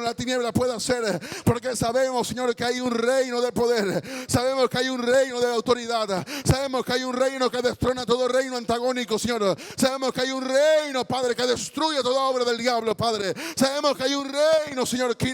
reino de la tiniebla puede hacer, porque sabemos, Señor, que hay un reino de poder, sabemos que hay un reino de autoridad, sabemos que hay un reino que destrona todo reino antagónico, Señor, sabemos que hay un reino, Padre, que destruye toda obra del diablo, Padre, sabemos que hay un reino, Señor, que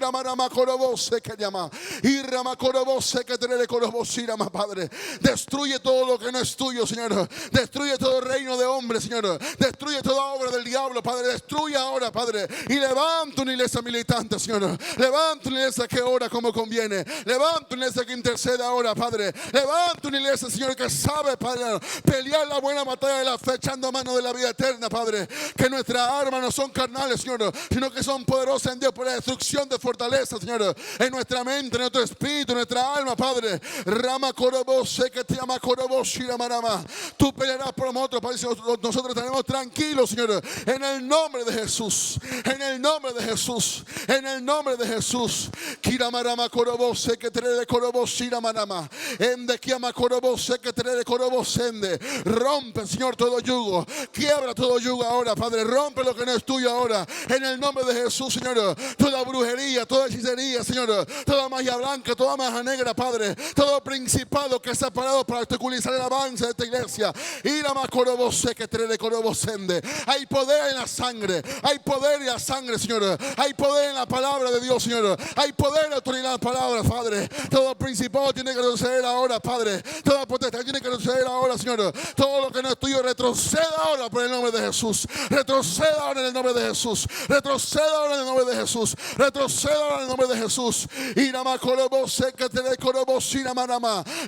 llama y Ramacorobose que tener corobosirama, Padre, destruye todo lo que no es tuyo, Señor, destruye todo reino de hombres, Señor, destruye toda obra del diablo, Padre, destruye ahora, Padre, y levanta una iglesia militante, Señor, levanta una iglesia que ora como conviene, levanta una iglesia que intercede ahora, Padre, levanta una iglesia, Señor, que sabe, Padre, pelear la buena batalla de la fe, echando mano de la vida eterna, Padre, que nuestras armas no son carnales, Señor, sino que son poderosas en Dios por la destrucción de fortaleza, Señor, en nuestra mente, en nuestro espíritu, en nuestra alma, Padre. Rama Corobose que te llama Corobosira Marama. Tú pelearás por nosotros, Padre. Nosotros estaremos tranquilos, Señor, en el nombre de Jesús, en el nombre de Jesús, en el nombre de Jesús. Kiramarama Corobose que te de Corobosira Marama. Ende Kiama Corobose que te de Corobosende. Rompe, Señor, todo yugo. Quiebra todo yugo ahora, Padre. Rompe lo que no es tuyo ahora. En el nombre de Jesús, Señor. Toda brujería, toda hechicería, Señor. Toda magia blanca, toda magia negra, Padre. Todo principado que se ha parado para obstaculizar el avance de esta iglesia. Que te de Corobosende. Hay poder en la sangre. Hay poder en la sangre, Señor. Hay poder en la palabra de Dios, Señor. Hay poder en la autoridad de la palabra, Padre. Todo principado tiene que retroceder ahora, Padre. Toda potestad tiene que retroceder ahora, Señor. Todo lo que no es tuyo, retroceda ahora por el nombre de Jesús. Retroceda ahora en el nombre de Jesús. Retroceda ahora en el nombre de Jesús. Retroceda ahora en el nombre de Jesús.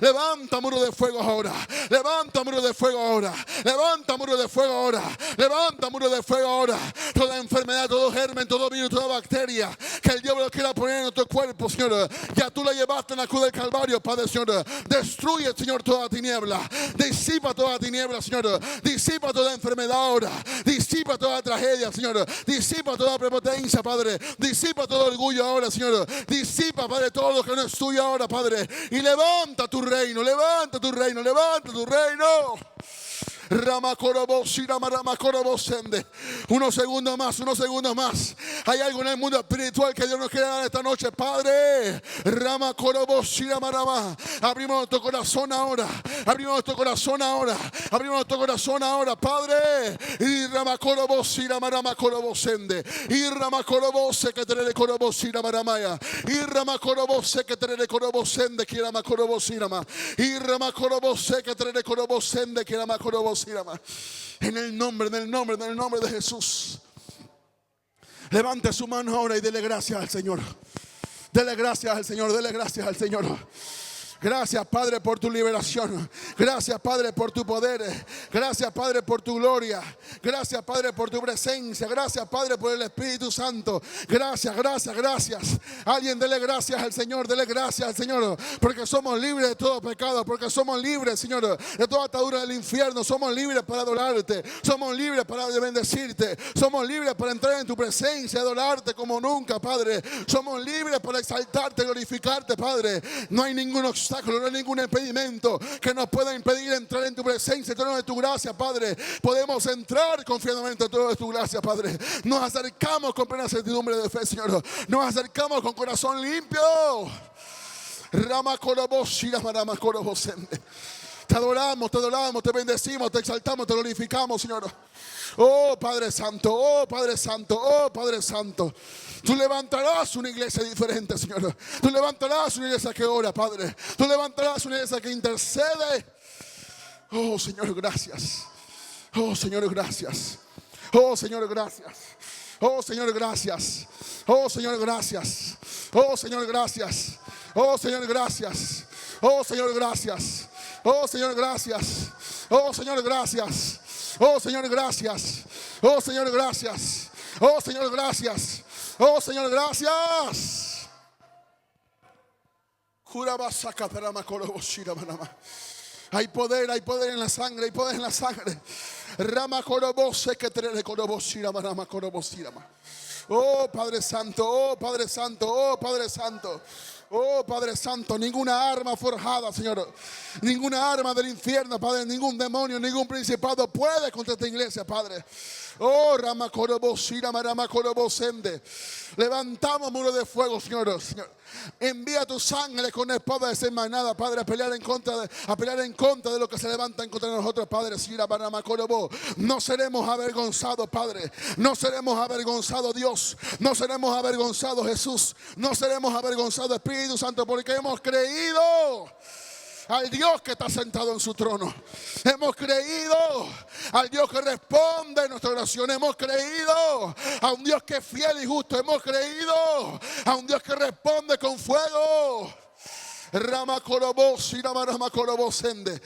Levanta muro de fuego ahora. Levanta muro de fuego ahora. Levanta muro de fuego ahora. Levanta muro de fuego ahora. Toda enfermedad, todo germen, todo virus, toda bacteria que el diablo quiera poner en nuestro cuerpo, Señor. Ya tú la llevaste en la cruz del Calvario, Padre, Señor. Destruye, Señor, toda tiniebla. Disipa toda tiniebla, Señor. Disipa toda enfermedad ahora. Disipa toda tragedia, Señor. Disipa toda prepotencia, Padre. Disipa todo orgullo ahora, Señor. Disipa, Padre, todo lo que no es tuyo ahora, Padre. Y levanta tu reino, levanta tu reino, levanta tu reino. Unos segundos más, unos segundos más. Hay algo en el mundo espiritual que Dios nos quiere dar esta noche, Padre. Abrimos nuestro corazón ahora. Abrimos nuestro corazón ahora. Abrimos nuestro corazón ahora, Padre. Y Ramacorobose que te le corobosira maramaya. Y Ramacorobose que te le corobosende que Ramacorobosirama. Y Ramacorobose que te le corobosende que Ramacorobosirama. En el nombre de Jesús. Levante su mano ahora y dele gracias al Señor. Dele gracias al Señor, dele gracias al Señor. Gracias, Padre, por tu liberación. Gracias, Padre, por tu poder. Gracias, Padre, por tu gloria. Gracias, Padre, por tu presencia. Gracias, Padre, por el Espíritu Santo. Gracias, gracias, gracias. Alguien dele gracias al Señor. Dele gracias al Señor. Porque somos libres de todo pecado. Porque somos libres, Señor, de toda atadura del infierno. Somos libres para adorarte. Somos libres para bendecirte. Somos libres para entrar en tu presencia, adorarte como nunca, Padre. Somos libres para exaltarte, glorificarte, Padre. No hay ningún obstáculo, no hay ningún impedimento que nos pueda impedir entrar en tu presencia, en todo de tu gracia, Padre. Podemos entrar confiadamente en todo de tu gracia, Padre. Nos acercamos con plena certidumbre de fe, Señor. Nos acercamos con corazón limpio. Te adoramos, te bendecimos, te exaltamos, te glorificamos, Señor. Oh Padre Santo, oh Padre Santo, oh Padre Santo. Tú levantarás una iglesia diferente, Señor. Tú levantarás una iglesia que ora, Padre. Tú levantarás una iglesia que intercede. Oh Señor, gracias. Oh Señor, gracias. Oh Señor, gracias. Oh Señor, gracias. Oh Señor, gracias. Oh Señor, gracias. Oh Señor, gracias. Oh Señor, gracias. Oh Señor, gracias. Oh Señor, gracias. Oh Señor, gracias. Oh Señor, gracias. Oh Señor, gracias. Oh Señor, gracias. Hay poder en la sangre, hay poder en la sangre. Oh Padre Santo, oh Padre Santo, oh Padre Santo. Oh Padre Santo, ninguna arma forjada, Señor, ninguna arma del infierno, Padre, ningún demonio, ningún principado puede contra esta iglesia, Padre. Oh, Ramacorobosira, Maramacorobosende. Levantamos muro de fuego, Señor. Envía tus ángeles con espada desenvainada, Padre, a pelear en contra de lo que se levanta en contra de nosotros, Padre. No seremos avergonzados, Padre. No seremos avergonzados, Dios. No seremos avergonzados, Jesús. No seremos avergonzados, Espíritu Santo, porque hemos creído al Dios que está sentado en su trono. Hemos creído al Dios que responde nuestra oración. Hemos creído a un Dios que es fiel y justo. Hemos creído a un Dios que responde con fuego. Ramacorobosira, Maramacorobosende.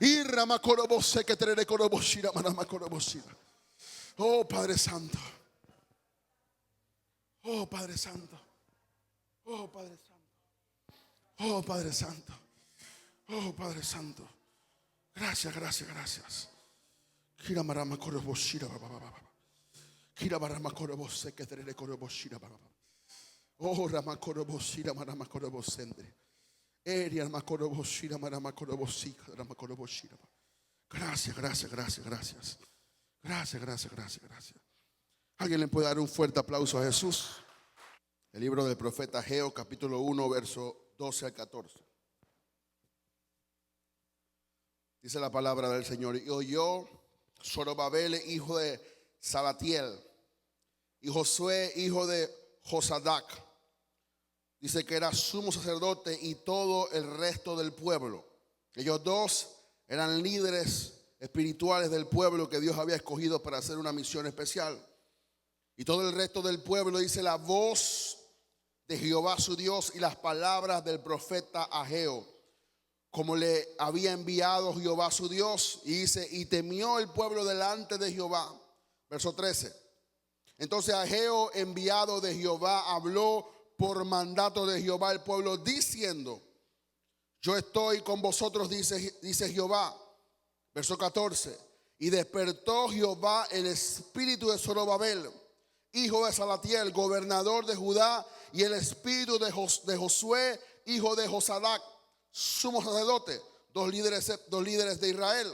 Y Ramacorobose que terere corobosira, Maramacorobosira. Oh, Padre Santo. Oh, Padre Santo. Oh, Padre Santo. Oh, Padre Santo. Oh, Padre Santo. Gracias, gracias, gracias. Kira marama koroboshira baba. Kira marama korobose que terere koroboshira baba. Oh, rama koroboshira marama korobosendre. Eria marama koroboshira marama korobosika rama koroboshira. Gracias, gracias, gracias, gracias. Gracias, gracias, gracias, gracias. ¿Alguien le puede dar un fuerte aplauso a Jesús? El libro del profeta Ageo, capítulo 1, verso 12 al 14. Dice la palabra del Señor: y oyó Zorobabel, hijo de Salatiel, y Josué, hijo de Josadac. Dice que era sumo sacerdote, y todo el resto del pueblo. Ellos dos eran líderes espirituales del pueblo que Dios había escogido para hacer una misión especial. Y todo el resto del pueblo, dice, la voz de Jehová su Dios y las palabras del profeta Ageo, como le había enviado Jehová su Dios. Y dice, y temió el pueblo delante de Jehová. Verso 13. Entonces Ageo, enviado de Jehová, habló por mandato de Jehová al pueblo, diciendo: yo estoy con vosotros, dice Jehová. Verso 14. Y despertó Jehová el espíritu de Zorobabel, hijo de Salatiel, gobernador de Judá, y el espíritu de Josué, hijo de Josadac, sumo sacerdote, dos líderes de Israel.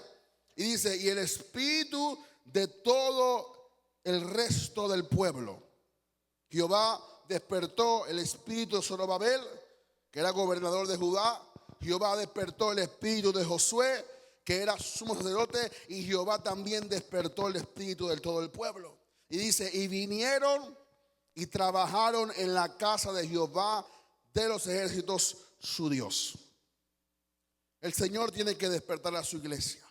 Y dice, y el espíritu de todo el resto del pueblo. Jehová despertó el espíritu de Zorobabel, que era gobernador de Judá. Jehová despertó el espíritu de Josué, que era sumo sacerdote. Y Jehová también despertó el espíritu de todo el pueblo. Y dice, y vinieron y trabajaron en la casa de Jehová de los ejércitos, su Dios. El Señor tiene que despertar a su iglesia.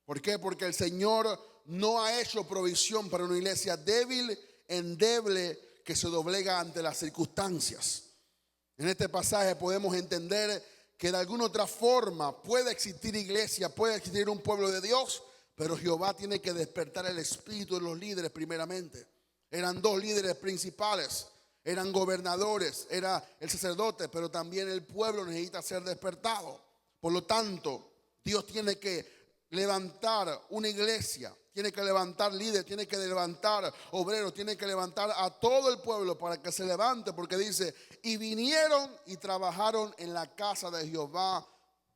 ¿Por qué? Porque el Señor no ha hecho provisión para una iglesia débil, endeble, que se doblega ante las circunstancias. En este pasaje podemos entender que de alguna otra forma puede existir iglesia, puede existir un pueblo de Dios, pero Jehová tiene que despertar el espíritu de los líderes primeramente. Eran dos líderes principales, eran gobernadores, era el sacerdote, pero también el pueblo necesita ser despertado. Por lo tanto, Dios tiene que levantar una iglesia, tiene que levantar líderes, tiene que levantar obreros, tiene que levantar a todo el pueblo para que se levante, porque dice, y vinieron y trabajaron en la casa de Jehová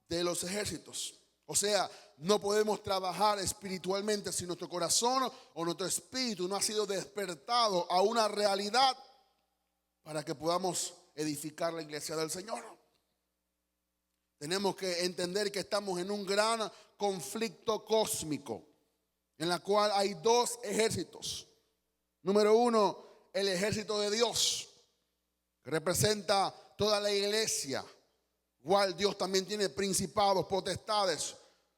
de los ejércitos. O sea, no podemos trabajar espiritualmente si nuestro corazón o nuestro espíritu no ha sido despertado a una realidad para que podamos edificar la iglesia del Señor. Tenemos que entender que estamos en un gran conflicto cósmico en la cual hay dos ejércitos. Número uno, el ejército de Dios, que representa toda la iglesia. Igual Dios también tiene principados, potestades,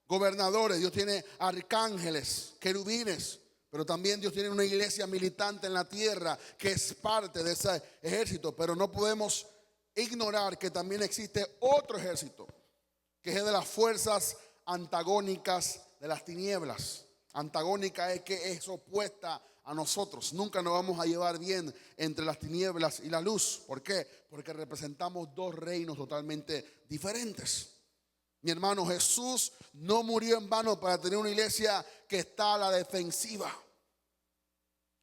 gobernadores. Dios tiene arcángeles, querubines. Pero también Dios tiene una iglesia militante en la tierra que es parte de ese ejército. Pero no podemos ignorar que también existe otro ejército, que es de las fuerzas antagónicas de las tinieblas. Antagónica es que es opuesta a nosotros. Nunca nos vamos a llevar bien entre las tinieblas y la luz. ¿Por qué? Porque representamos dos reinos totalmente diferentes. Mi hermano, Jesús no murió en vano para tener una iglesia que está a la defensiva.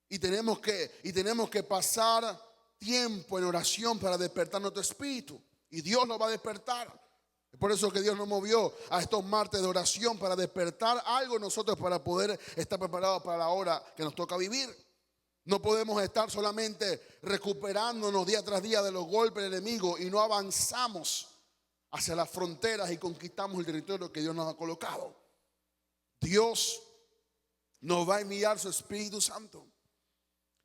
Y tenemos que pasar tiempo en oración para despertar nuestro espíritu. Y Dios lo va a despertar. Por eso que Dios nos movió a estos martes de oración para despertar algo en nosotros para poder estar preparados para la hora que nos toca vivir. No podemos estar solamente recuperándonos día tras día de los golpes del enemigo y no avanzamos hacia las fronteras y conquistamos el territorio que Dios nos ha colocado. Dios nos va a enviar su Espíritu Santo.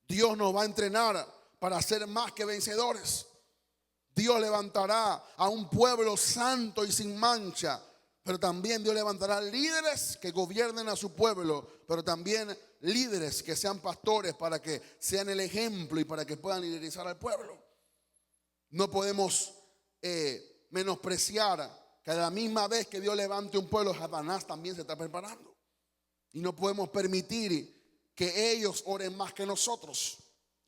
Dios nos va a entrenar para ser más que vencedores. Dios levantará a un pueblo santo y sin mancha, pero también Dios levantará líderes que gobiernen a su pueblo, pero también líderes que sean pastores para que sean el ejemplo y para que puedan liderizar al pueblo. No podemos menospreciar que a la misma vez que Dios levante un pueblo, Satanás también se está preparando. Y no podemos permitir que ellos oren más que nosotros,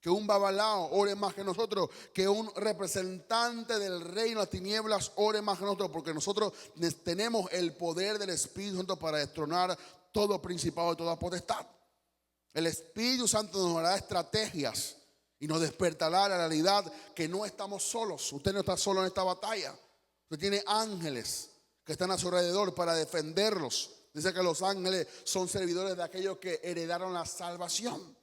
que un babalao ore más que nosotros, que un representante del reino de las tinieblas ore más que nosotros, porque nosotros tenemos el poder del Espíritu Santo para destronar todo principado y toda potestad. El Espíritu Santo nos dará estrategias y nos despertará la realidad que no estamos solos. Usted no está solo en esta batalla. Usted tiene ángeles que están a su alrededor para defenderlos. Dice que los ángeles son servidores de aquellos que heredaron la salvación.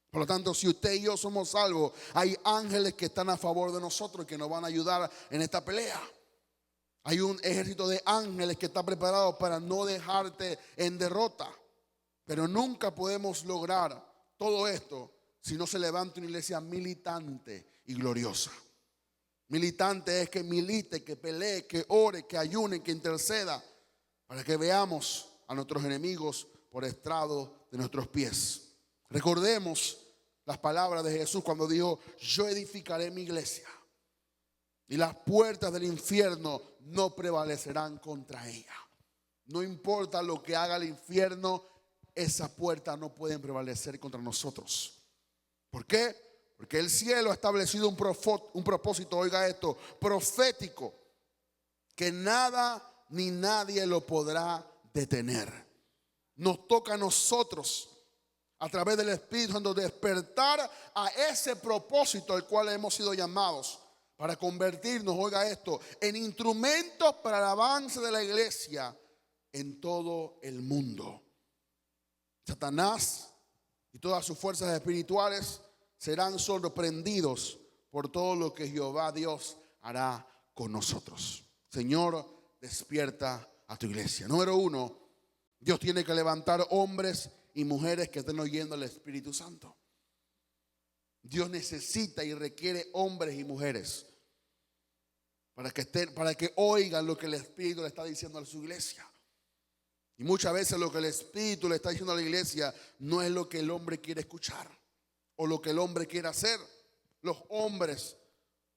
Por lo tanto, si usted y yo somos salvos, hay ángeles que están a favor de nosotros y que nos van a ayudar en esta pelea. Hay un ejército de ángeles que está preparado para no dejarte en derrota. Pero nunca podemos lograr todo esto si no se levanta una iglesia militante y gloriosa. Militante es que milite, que pelee, que ore, que ayune, que interceda, para que veamos a nuestros enemigos por estrado de nuestros pies. Recordemos las palabras de Jesús cuando dijo: yo edificaré mi iglesia y las puertas del infierno no prevalecerán contra ella. No importa lo que haga el infierno, esas puertas no pueden prevalecer contra nosotros. ¿Por qué? Porque el cielo ha establecido un propósito, oiga esto, profético, que nada ni nadie lo podrá detener. Nos toca a nosotros, a través del Espíritu Santo, despertar a ese propósito al cual hemos sido llamados, para convertirnos, oiga esto, en instrumentos para el avance de la iglesia en todo el mundo. Satanás y todas sus fuerzas espirituales serán sorprendidos por todo lo que Jehová Dios hará con nosotros. Señor, despierta a tu iglesia. Número 1, Dios tiene que levantar hombres y mujeres que estén oyendo al Espíritu Santo. Dios necesita y requiere hombres y mujeres para que oigan lo que el Espíritu le está diciendo a su iglesia. Y muchas veces lo que el Espíritu le está diciendo a la iglesia no es lo que el hombre quiere escuchar o lo que el hombre quiere hacer. Los hombres,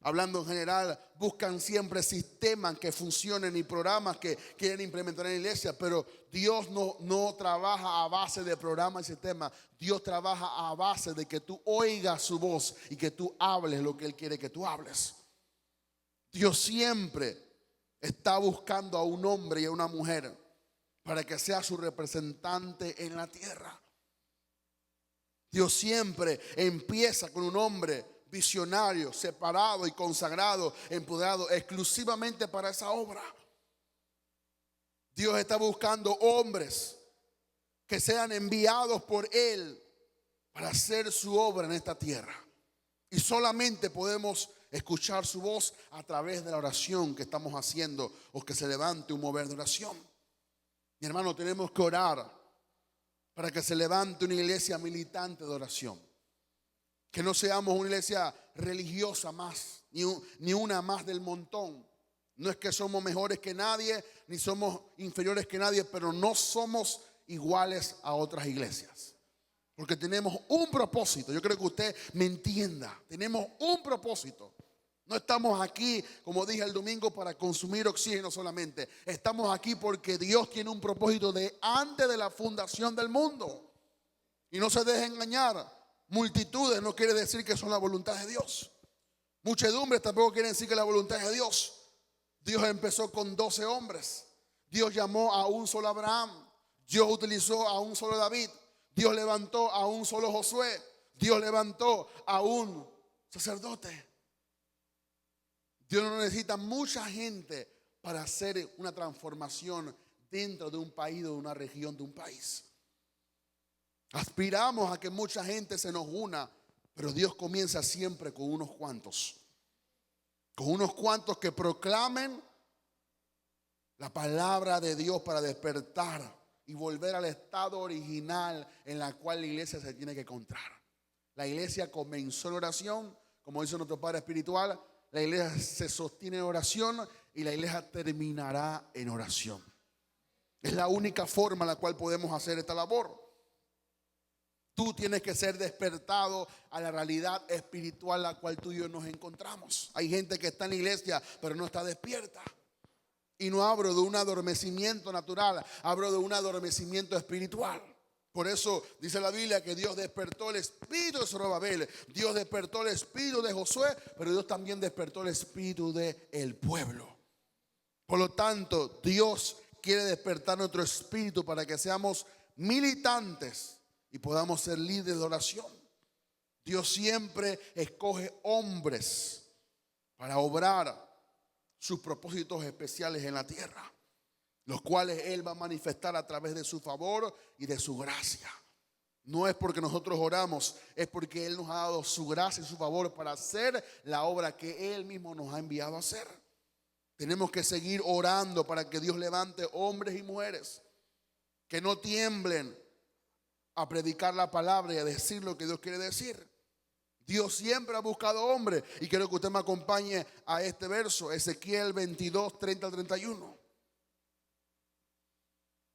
hablando en general, buscan siempre sistemas que funcionen y programas que quieren implementar en la iglesia, pero Dios no trabaja a base de programas y sistemas. Dios trabaja a base de que tú oigas su voz y que tú hables lo que Él quiere que tú hables. Dios siempre está buscando a un hombre y a una mujer para que sea su representante en la tierra. Dios siempre empieza con un hombre visionario, separado y consagrado, empoderado exclusivamente para esa obra. Dios está buscando hombres que sean enviados por Él para hacer su obra en esta tierra. Y solamente podemos escuchar su voz a través de la oración que estamos haciendo, o que se levante un mover de oración. Mi hermano, tenemos que orar para que se levante una iglesia militante de oración. Que no seamos una iglesia religiosa más, ni una más del montón. No es que somos mejores que nadie, ni somos inferiores que nadie, pero no somos iguales a otras iglesias. Porque tenemos un propósito. Yo creo que usted me entienda. Tenemos un propósito. No estamos aquí, como dije el domingo, para consumir oxígeno solamente. Estamos aquí porque Dios tiene un propósito de antes de la fundación del mundo. Y no se deje engañar. Multitudes no quiere decir que son la voluntad de Dios. Muchedumbres tampoco quiere decir que es la voluntad de Dios. Dios empezó con 12 hombres. Dios llamó a un solo Abraham. Dios utilizó a un solo David. Dios levantó a un solo Josué. Dios levantó a un sacerdote. Dios no necesita mucha gente para hacer una transformación dentro de un país, de una región, de un país. Aspiramos a que mucha gente se nos una, pero Dios comienza siempre con unos cuantos. Con unos cuantos que proclamen la palabra de Dios para despertar y volver al estado original en la cual la iglesia se tiene que encontrar. La iglesia comenzó en oración, como dice nuestro Padre espiritual. La iglesia se sostiene en oración y la iglesia terminará en oración. Es la única forma en la cual podemos hacer esta labor. Tú tienes que ser despertado a la realidad espiritual en la cual tú y yo nos encontramos. Hay gente que está en la iglesia pero no está despierta. Y no hablo de un adormecimiento natural, hablo de un adormecimiento espiritual. Por eso dice la Biblia que Dios despertó el espíritu de Zorobabel, Dios despertó el espíritu de Josué, pero Dios también despertó el espíritu del pueblo. Por lo tanto, Dios quiere despertar nuestro espíritu para que seamos militantes y podamos ser líderes de oración. Dios siempre escoge hombres para obrar sus propósitos especiales en la tierra, los cuales Él va a manifestar a través de su favor y de su gracia. No es porque nosotros oramos, es porque Él nos ha dado su gracia y su favor para hacer la obra que Él mismo nos ha enviado a hacer. Tenemos que seguir orando para que Dios levante hombres y mujeres que no tiemblen a predicar la palabra y a decir lo que Dios quiere decir. Dios siempre ha buscado hombres, y quiero que usted me acompañe a este verso, Ezequiel 22, 30 al 31.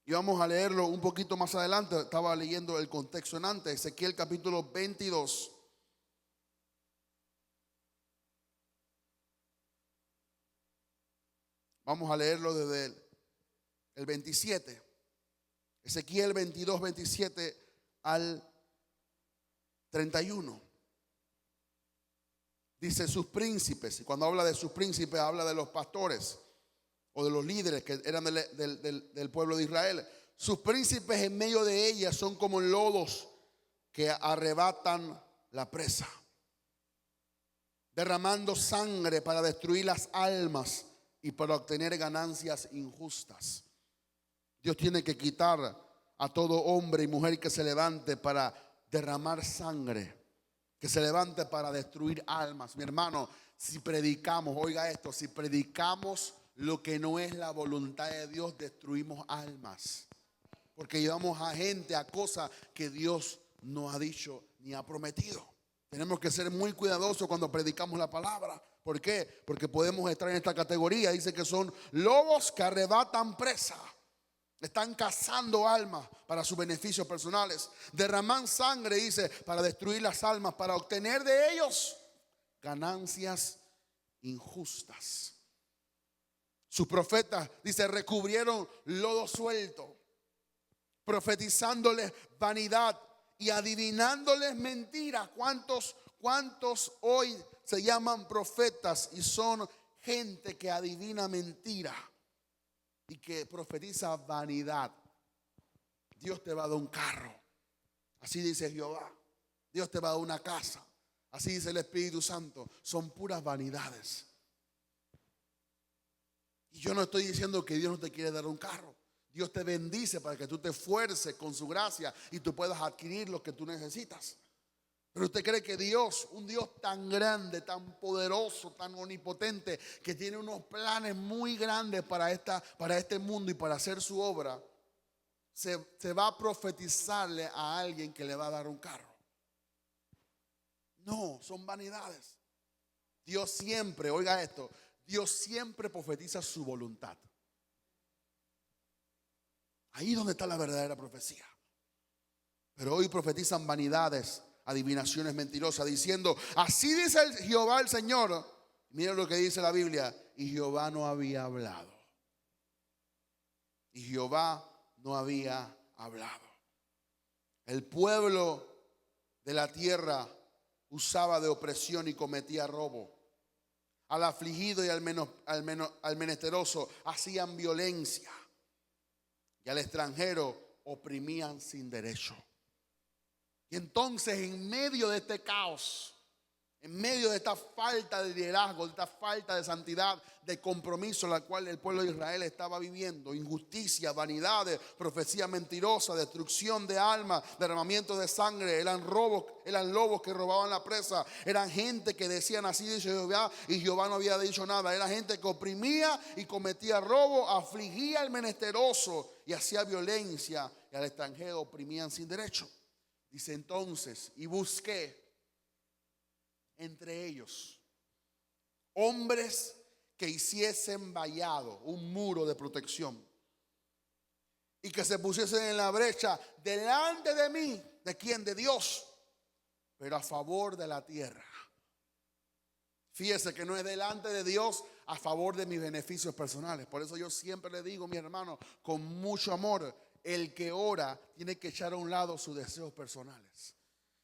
Y vamos a leerlo un poquito más adelante. Estaba leyendo el contexto en antes. Ezequiel capítulo 22. Vamos a leerlo desde el 27. Ezequiel 22, 27 al 31. Dice sus príncipes. Y cuando habla de sus príncipes, habla de los pastores o de los líderes que eran del pueblo de Israel. Sus príncipes en medio de ellas son como lodos que arrebatan la presa, derramando sangre para destruir las almas y para obtener ganancias injustas. Dios tiene que quitar a todo hombre y mujer que se levante para derramar sangre, que se levante para destruir almas. Mi hermano, si predicamos, oiga esto, si predicamos lo que no es la voluntad de Dios, destruimos almas. Porque llevamos a gente a cosas que Dios no ha dicho ni ha prometido. Tenemos que ser muy cuidadosos cuando predicamos la palabra. ¿Por qué? Porque podemos estar en esta categoría. Dice que son lobos que arrebatan presa. Están cazando almas para sus beneficios personales. Derraman sangre, dice, para destruir las almas, para obtener de ellos ganancias injustas. Sus profetas, dice, recubrieron lodo suelto, profetizándoles vanidad y adivinándoles mentiras. ¿Cuántos hoy se llaman profetas y son gente que adivina mentira y que profetiza vanidad? Dios te va a dar un carro, así dice Jehová. Dios te va a dar una casa, así dice el Espíritu Santo. Son puras vanidades. Y yo no estoy diciendo que Dios no te quiere dar un carro. Dios te bendice para que tú te esfuerces con su gracia y tú puedas adquirir lo que tú necesitas. Pero usted cree que Dios, un Dios tan grande, tan poderoso, tan omnipotente, que tiene unos planes muy grandes para este mundo y para hacer su obra, se va a profetizarle a alguien que le va a dar un carro? No, son vanidades. Dios siempre, oiga esto, Dios siempre profetiza su voluntad. Ahí es donde está la verdadera profecía. Pero hoy profetizan vanidades, adivinaciones mentirosas, diciendo, así dice Jehová el Señor. Mira lo que dice la Biblia. Y Jehová no había hablado. Y Jehová no había hablado. El pueblo de la tierra usaba de opresión y cometía robo. Al afligido y al menesteroso hacían violencia. Y al extranjero oprimían sin derecho. Y entonces, en medio de este caos, En medio de esta falta de liderazgo, de esta falta de santidad, de compromiso en la cual el pueblo de Israel estaba viviendo, injusticia, vanidades, profecía mentirosa, destrucción de almas, derramamiento de sangre, eran lobos que robaban la presa, eran gente que decían así dice Jehová y Jehová no había dicho nada, era gente que oprimía y cometía robo, afligía al menesteroso y hacía violencia y al extranjero oprimían sin derecho. Dice entonces, y busqué entre ellos hombres que hiciesen vallado, un muro de protección, y que se pusiesen en la brecha delante de mí. ¿De quién? De Dios, pero a favor de la tierra. Fíjese que no es delante de Dios a favor de mis beneficios personales. Por eso yo siempre le digo, mi hermano, con mucho amor, el que ora tiene que echar a un lado sus deseos personales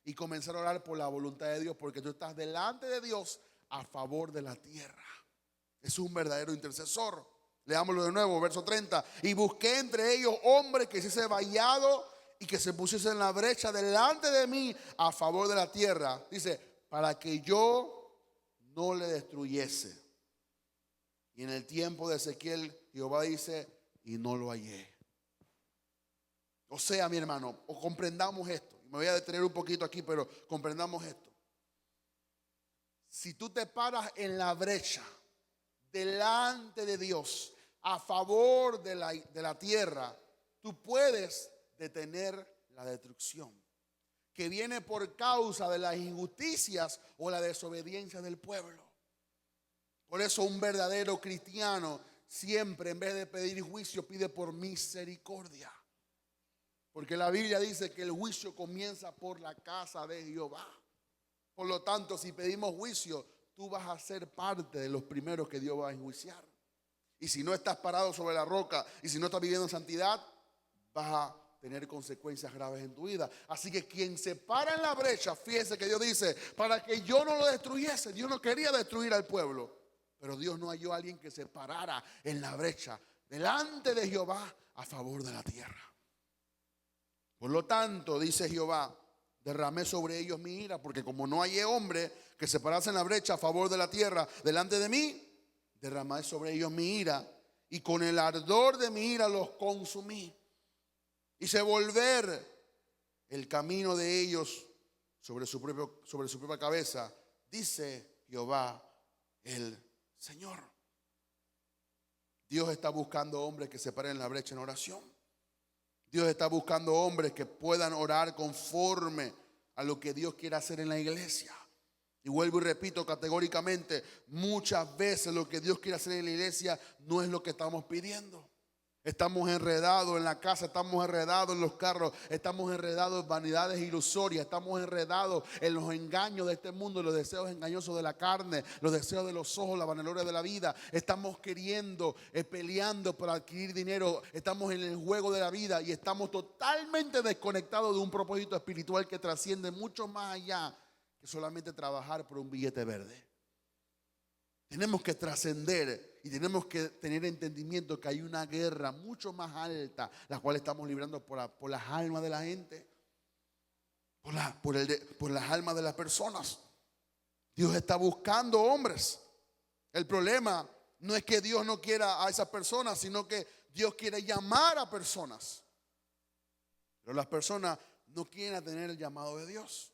y comenzar a orar por la voluntad de Dios, porque tú estás delante de Dios a favor de la tierra. Es un verdadero intercesor. Leámoslo de nuevo, verso 30. Y busqué entre ellos hombres que hiciesen vallado y que se pusiesen en la brecha delante de mí a favor de la tierra. Dice, para que yo no le destruyese. Y en el tiempo de Ezequiel, Jehová dice, y no lo hallé. O sea, mi hermano, o comprendamos esto. Me voy a detener un poquito aquí, pero comprendamos esto. Si tú te paras en la brecha delante de Dios a favor de la tierra, tú puedes detener la destrucción que viene por causa de las injusticias o la desobediencia del pueblo. Por eso un verdadero cristiano siempre, en vez de pedir juicio, pide por misericordia. Porque la Biblia dice que el juicio comienza por la casa de Jehová. Por lo tanto, si pedimos juicio, tú vas a ser parte de los primeros que Dios va a enjuiciar. Y si no estás parado sobre la roca y si no estás viviendo en santidad, vas a tener consecuencias graves en tu vida. Así que quien se para en la brecha, fíjese que Dios dice, para que yo no lo destruyese. Dios no quería destruir al pueblo, pero Dios no halló a alguien que se parara en la brecha delante de Jehová a favor de la tierra. Por lo tanto, dice Jehová, derramé sobre ellos mi ira, porque como no hallé hombre que se parase en la brecha a favor de la tierra delante de mí, derramé sobre ellos mi ira, y con el ardor de mi ira los consumí. Hice volver el camino de ellos sobre su propia cabeza, dice Jehová el Señor. Dios está buscando hombres que se paren en la brecha en oración. Dios está buscando hombres que puedan orar conforme a lo que Dios quiere hacer en la iglesia. Y vuelvo y repito categóricamente, muchas veces lo que Dios quiere hacer en la iglesia no es lo que estamos pidiendo. Estamos enredados en la casa, estamos enredados en los carros, estamos enredados en vanidades ilusorias, estamos enredados en los engaños de este mundo, los deseos engañosos de la carne, los deseos de los ojos, la vanagloria de la vida. Estamos queriendo, peleando para adquirir dinero, estamos en el juego de la vida y estamos totalmente desconectados de un propósito espiritual que trasciende mucho más allá que solamente trabajar por un billete verde. Tenemos que trascender y tenemos que tener entendimiento que hay una guerra mucho más alta, la cual estamos librando por las almas de la gente, por las almas de las personas. Dios está buscando hombres. El problema no es que Dios no quiera a esas personas, sino que Dios quiere llamar a personas. Pero las personas no quieren tener el llamado de Dios.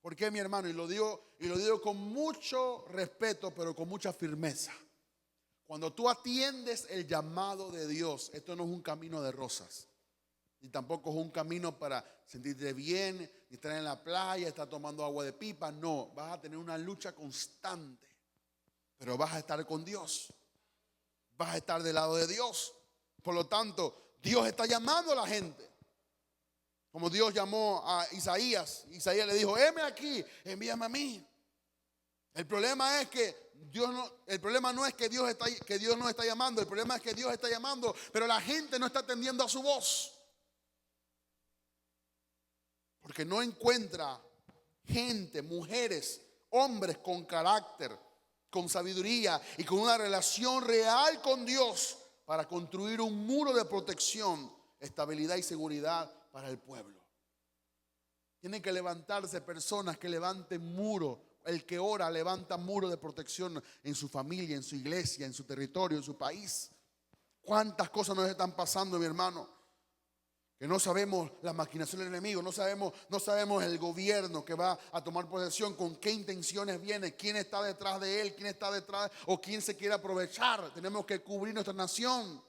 ¿Por qué, mi hermano? Y lo digo con mucho respeto, pero con mucha firmeza. Cuando tú atiendes el llamado de Dios, esto no es un camino de rosas, ni tampoco es un camino para sentirte bien, ni estar en la playa, estar tomando agua de pipa. No, vas a tener una lucha constante, pero vas a estar con Dios, vas a estar del lado de Dios. Por lo tanto, Dios está llamando a la gente. Como Dios llamó a Isaías, Isaías le dijo, heme aquí, envíame a mí. El problema es que el problema no es que Dios no está llamando, el problema es que Dios está llamando, pero la gente no está atendiendo a su voz. Porque no encuentra gente, mujeres, hombres con carácter, con sabiduría y con una relación real con Dios para construir un muro de protección, estabilidad y seguridad para el pueblo. Tienen que levantarse personas que levanten muro El que ora levanta muros de protección en su familia, en su iglesia, en su territorio, en su país. ¿Cuántas cosas nos están pasando, mi hermano? Que no sabemos la maquinación del enemigo, no sabemos el gobierno que va a tomar posesión, con qué intenciones viene, quién está detrás de él, quién está detrás o quién se quiere aprovechar. Tenemos que cubrir nuestra nación.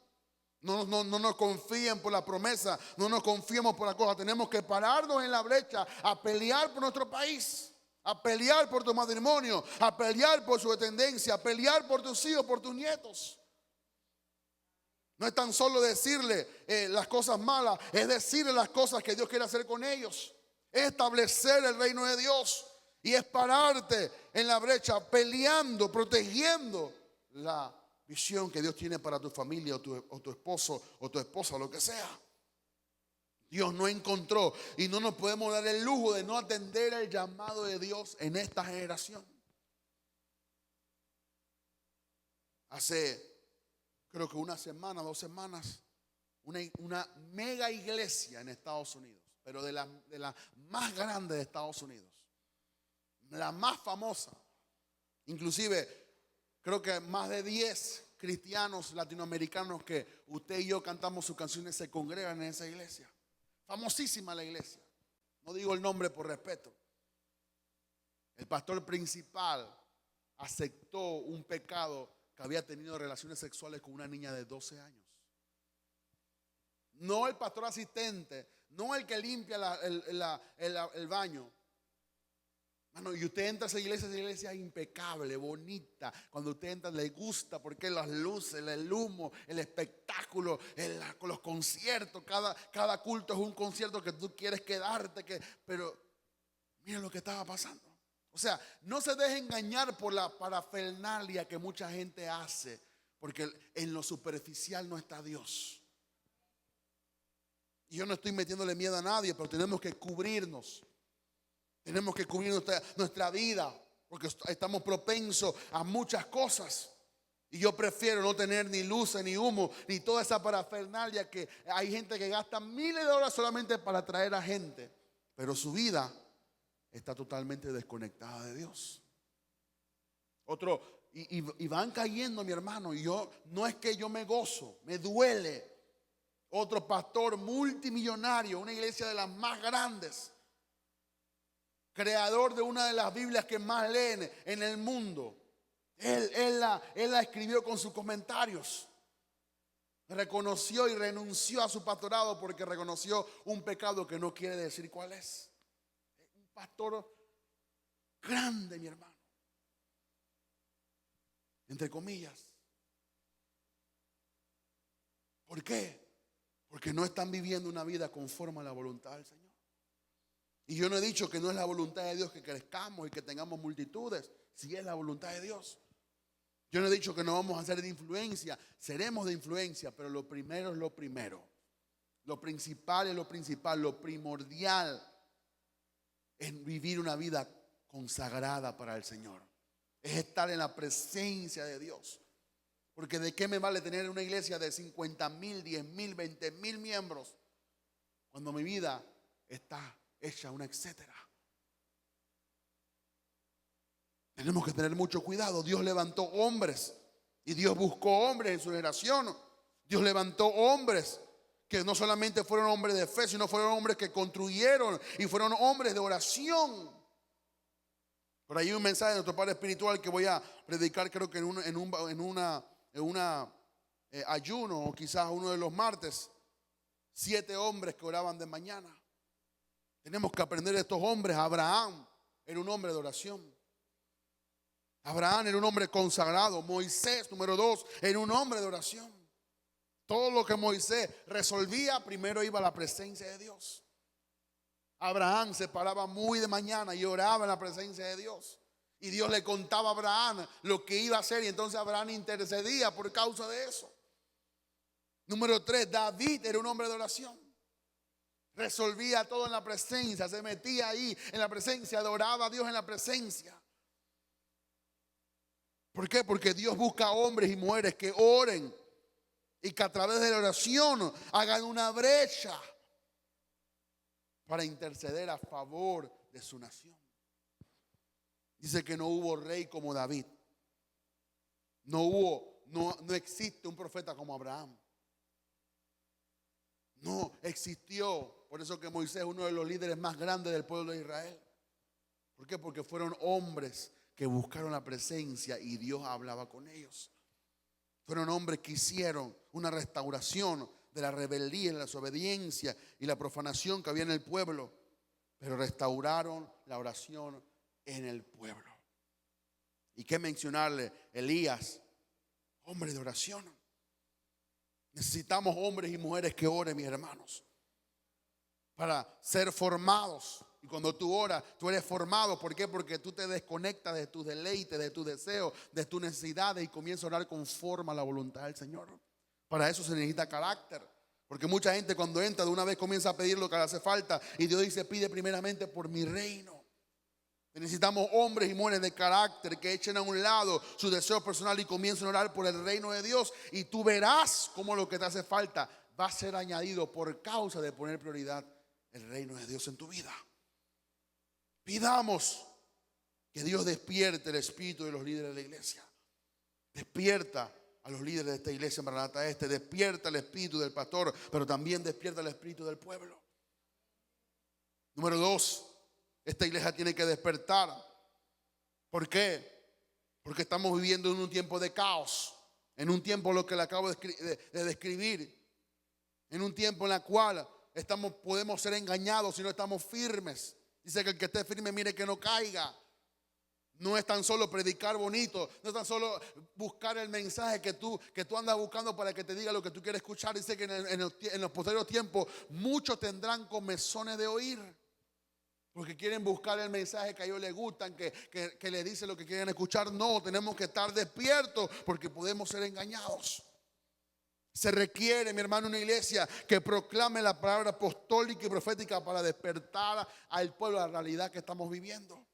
No nos confíen por la promesa, no nos confiemos por la cosa. Tenemos que pararnos en la brecha a pelear por nuestro país, a pelear por tu matrimonio, a pelear por su descendencia, a pelear por tus hijos, por tus nietos. No es tan solo decirle las cosas malas, es decirle las cosas que Dios quiere hacer con ellos. Es establecer el reino de Dios y es pararte en la brecha peleando, protegiendo la visión que Dios tiene para tu familia o tu esposo o tu esposa, lo que sea. Dios no encontró y no nos podemos dar el lujo de no atender el llamado de Dios en esta generación. Hace creo que una semana, 2 semanas, una mega iglesia en Estados Unidos, pero de la más grande de Estados Unidos, la más famosa. Inclusive creo que más de 10 cristianos latinoamericanos que usted y yo cantamos sus canciones se congregan en esa iglesia. Famosísima la iglesia. No digo el nombre por respeto. El pastor principal aceptó un pecado, que había tenido relaciones sexuales con una niña de 12 años. No el pastor asistente, no el que limpia el baño. Mano, y usted entra a esa iglesia impecable, bonita. Cuando usted entra le gusta porque las luces, el humo, el espectáculo, los conciertos, cada culto es un concierto que tú quieres quedarte. Pero miren lo que estaba pasando. O sea, no se deje engañar por la parafernalia que mucha gente hace, porque en lo superficial no está Dios. Y yo no estoy metiéndole miedo a nadie, pero tenemos que cubrirnos. Tenemos que cubrir nuestra vida, porque estamos propensos a muchas cosas. Y yo prefiero no tener ni luces, ni humo, ni toda esa parafernalia que hay gente que gasta miles de dólares solamente para atraer a gente, pero su vida está totalmente desconectada de Dios. Y van cayendo, mi hermano. Y yo, no es que yo me gozo, me duele. Otro pastor multimillonario, una iglesia de las más grandes, creador de una de las Biblias que más leen en el mundo. Él la escribió con sus comentarios. Reconoció y renunció a su pastorado porque reconoció un pecado que no quiere decir cuál es. Pastor grande, mi hermano, entre comillas. ¿Por qué? Porque no están viviendo una vida conforme a la voluntad del Señor. Y yo no he dicho que no es la voluntad de Dios que crezcamos y que tengamos multitudes. Sí es la voluntad de Dios. Yo no he dicho que no vamos a ser de influencia. Seremos de influencia, pero lo primero es lo primero. Lo principal es lo principal, lo primordial es vivir una vida consagrada para el Señor. Es estar en la presencia de Dios. Porque de qué me vale tener una iglesia de 50,000, 10,000, 20,000 miembros cuando mi vida está hecha una etcétera. Tenemos que tener mucho cuidado. Dios levantó hombres y Dios buscó hombres en su generación. Dios levantó hombres que no solamente fueron hombres de fe, sino fueron hombres que construyeron y fueron hombres de oración. Por ahí un mensaje de nuestro Padre Espiritual que voy a predicar, creo que en una ayuno o quizás uno de los martes. 7 hombres que oraban de mañana. Tenemos que aprender de estos hombres. Abraham era un hombre de oración. Abraham era un hombre consagrado. Moisés, número 2, era un hombre de oración. Todo lo que Moisés resolvía, primero iba a la presencia de Dios. Abraham se paraba muy de mañana y oraba en la presencia de Dios. Y Dios le contaba a Abraham lo que iba a hacer. Y entonces Abraham intercedía por causa de eso. Número 3, David era un hombre de oración. Resolvía todo en la presencia. Se metía ahí en la presencia. Adoraba a Dios en la presencia. ¿Por qué? Porque Dios busca hombres y mujeres que oren. Y que a través de la oración hagan una brecha para interceder a favor de su nación. Dice que no hubo rey como David. No existe un profeta como Abraham. No existió. Por eso que Moisés es uno de los líderes más grandes del pueblo de Israel. ¿Por qué? Porque fueron hombres que buscaron la presencia y Dios hablaba con ellos. Fueron hombres que hicieron una restauración de la rebeldía, la desobediencia y la profanación que había en el pueblo, pero restauraron la oración en el pueblo. ¿Y qué mencionarle? Elías, hombre de oración. Necesitamos hombres y mujeres que oren, mis hermanos, para ser formados. Y cuando tú oras, tú eres formado. ¿Por qué? Porque tú te desconectas de tus deleites, de tus deseos, de tus necesidades y comienzas a orar conforme a la voluntad del Señor. Para eso se necesita carácter. Porque mucha gente cuando entra de una vez comienza a pedir lo que le hace falta. Y Dios dice, pide primeramente por mi reino. Necesitamos hombres y mujeres de carácter que echen a un lado su deseo personal y comiencen a orar por el reino de Dios. Y tú verás cómo lo que te hace falta va a ser añadido por causa de poner prioridad el reino de Dios en tu vida. Pidamos que Dios despierte el espíritu de los líderes de la iglesia. Despierta a los líderes de esta iglesia Maranata despierta el espíritu del pastor, pero también despierta el espíritu del pueblo. Número 2, esta iglesia tiene que despertar. ¿Por qué? Porque estamos viviendo en un tiempo de caos, en un tiempo lo que le acabo de describir, en un tiempo en el cual podemos ser engañados si no estamos firmes. Dice que el que esté firme mire que no caiga. No es tan solo predicar bonito, no es tan solo buscar el mensaje que tú andas buscando para que te diga lo que tú quieres escuchar. Dice que en los posteriores tiempos muchos tendrán comezones de oír, porque quieren buscar el mensaje que a ellos les gustan, que les dice lo que quieren escuchar. No, tenemos que estar despiertos porque podemos ser engañados. Se requiere, mi hermano, una iglesia que proclame la palabra apostólica y profética para despertar al pueblo a la realidad que estamos viviendo.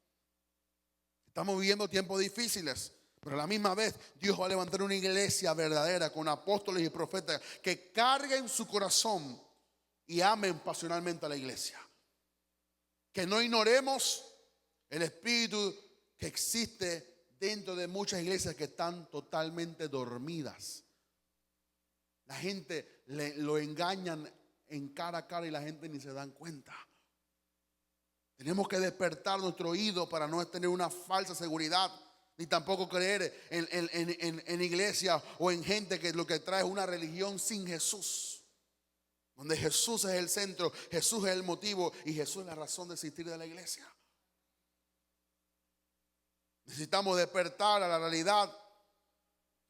Estamos viviendo tiempos difíciles, pero a la misma vez Dios va a levantar una iglesia verdadera con apóstoles y profetas que carguen su corazón y amen pasionalmente a la iglesia. Que no ignoremos el espíritu que existe dentro de muchas iglesias que están totalmente dormidas. La gente lo engañan en cara a cara y la gente ni se dan cuenta. Tenemos que despertar nuestro oído para no tener una falsa seguridad, ni tampoco creer en iglesia o en gente que lo que trae es una religión sin Jesús, donde Jesús es el centro, Jesús es el motivo y Jesús es la razón de existir de la iglesia. Necesitamos despertar a la realidad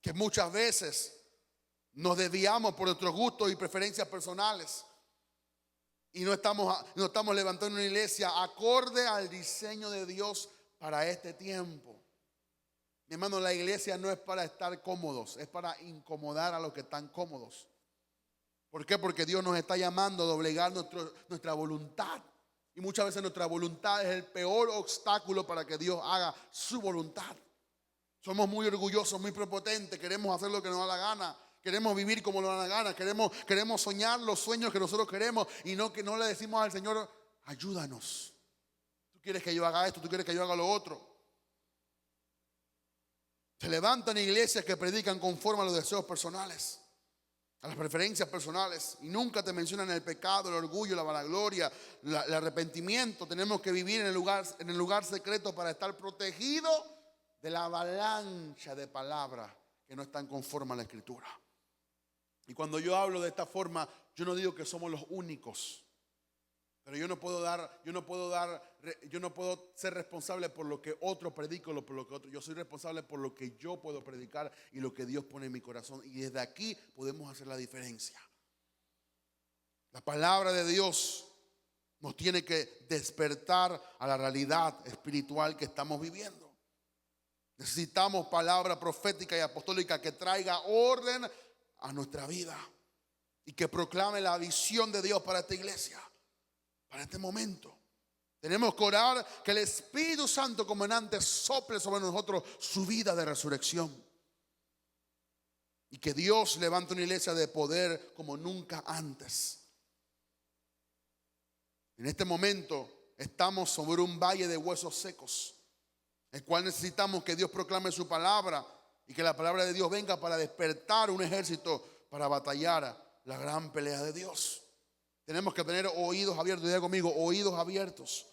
que muchas veces nos desviamos por nuestros gustos y preferencias personales y no estamos levantando una iglesia acorde al diseño de Dios para este tiempo. Mi hermano, la iglesia no es para estar cómodos, es para incomodar a los que están cómodos. ¿Por qué? Porque Dios nos está llamando a doblegar nuestra voluntad. Y muchas veces nuestra voluntad es el peor obstáculo para que Dios haga su voluntad. Somos muy orgullosos, muy prepotentes, queremos hacer lo que nos da la gana. Queremos vivir como nos da la gana, queremos soñar los sueños que nosotros queremos y que no le decimos al Señor, ayúdanos. Tú quieres que yo haga esto, tú quieres que yo haga lo otro. Se levantan iglesias que predican conforme a los deseos personales, a las preferencias personales, y nunca te mencionan el pecado, el orgullo, la vanagloria, el arrepentimiento. Tenemos que vivir en el lugar secreto para estar protegidos de la avalancha de palabras que no están conformes a la Escritura. Y cuando yo hablo de esta forma, yo no digo que somos los únicos, pero yo no puedo ser responsable por lo que otro predica o por lo que otro. Yo soy responsable por lo que yo puedo predicar y lo que Dios pone en mi corazón. Y desde aquí podemos hacer la diferencia. La palabra de Dios nos tiene que despertar a la realidad espiritual que estamos viviendo. Necesitamos palabra profética y apostólica que traiga orden a nuestra vida y que proclame la visión de Dios para esta iglesia, para este momento. Tenemos que orar que el Espíritu Santo como en antes sople sobre nosotros su vida de resurrección y que Dios levante una iglesia de poder como nunca antes. En este momento estamos sobre un valle de huesos secos. el cual necesitamos que Dios proclame su palabra y que la palabra de Dios venga para despertar un ejército para batallar la gran pelea de Dios. Tenemos que tener oídos abiertos, diga conmigo, oídos abiertos,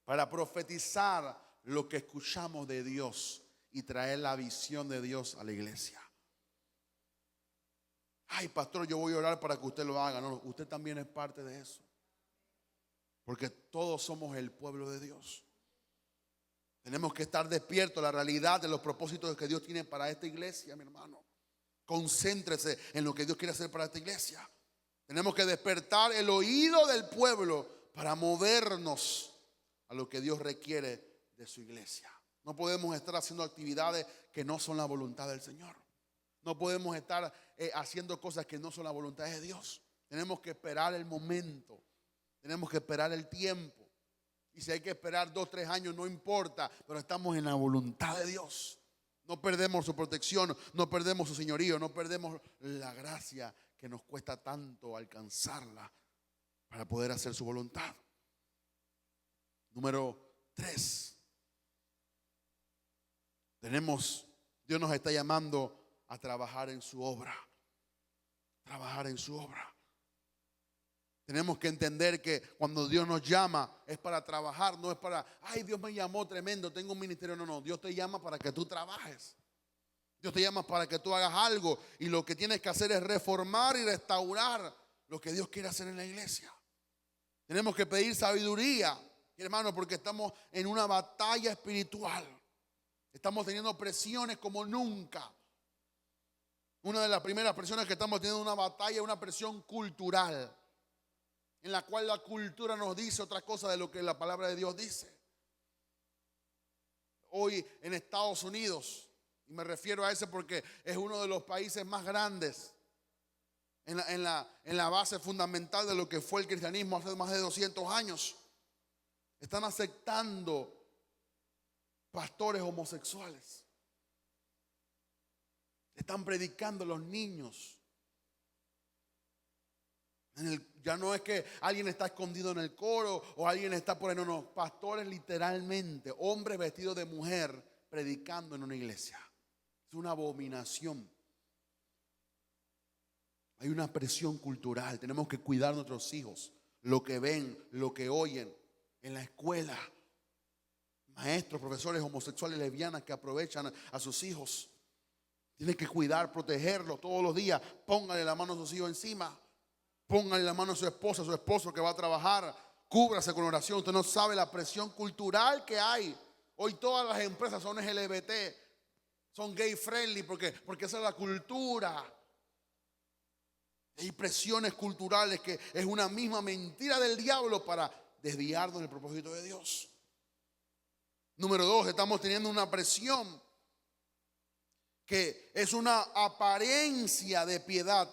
para profetizar lo que escuchamos de Dios y traer la visión de Dios a la iglesia. Ay, pastor, yo voy a orar para que usted lo haga. No, usted también es parte de eso, porque todos somos el pueblo de Dios. Tenemos que estar despiertos a la realidad de los propósitos que Dios tiene para esta iglesia, mi hermano. Concéntrese en lo que Dios quiere hacer para esta iglesia. Tenemos que despertar el oído del pueblo para movernos a lo que Dios requiere de su iglesia. No podemos estar haciendo actividades que no son la voluntad del Señor. No podemos estar haciendo cosas que no son la voluntad de Dios. Tenemos que esperar el momento. Tenemos que esperar el tiempo. Y si hay que esperar 2, 3 años, no importa, pero estamos en la voluntad de Dios. No perdemos su protección, no perdemos su señorío, no perdemos la gracia que nos cuesta tanto alcanzarla para poder hacer su voluntad. Número 3. Dios nos está llamando a trabajar en su obra. Trabajar en su obra. Tenemos que entender que cuando Dios nos llama es para trabajar, no es para, ay, Dios me llamó tremendo, tengo un ministerio. No, no, Dios te llama para que tú trabajes. Dios te llama para que tú hagas algo y lo que tienes que hacer es reformar y restaurar lo que Dios quiere hacer en la iglesia. Tenemos que pedir sabiduría, hermano, porque estamos en una batalla espiritual. Estamos teniendo presiones como nunca. Una de las primeras presiones que estamos teniendo una batalla es una presión cultural, en la cual la cultura nos dice otra cosa de lo que la palabra de Dios dice. Hoy en Estados Unidos, y me refiero a ese porque es uno de los países más grandes en la base fundamental de lo que fue el cristianismo hace más de 200 años, están aceptando pastores homosexuales. Están predicando a los niños. Ya no es que alguien está escondido en el coro o alguien está por ahí. No, no. Pastores literalmente, hombres vestidos de mujer predicando en una iglesia. Es una abominación. Hay una presión cultural. Tenemos que cuidar a nuestros hijos. Lo que ven, lo que oyen en la escuela. Maestros, profesores homosexuales, lesbianas que aprovechan a sus hijos. Tienen que cuidar, protegerlos todos los días. Póngale la mano a sus hijos encima. Póngale la mano a su esposa, a su esposo que va a trabajar. Cúbrase con oración. Usted no sabe la presión cultural que hay. Hoy todas las empresas son LGBT, son gay friendly porque esa es la cultura. Hay presiones culturales que es una misma mentira del diablo para desviarnos del propósito de Dios. Número 2, estamos teniendo una presión que es una apariencia de piedad,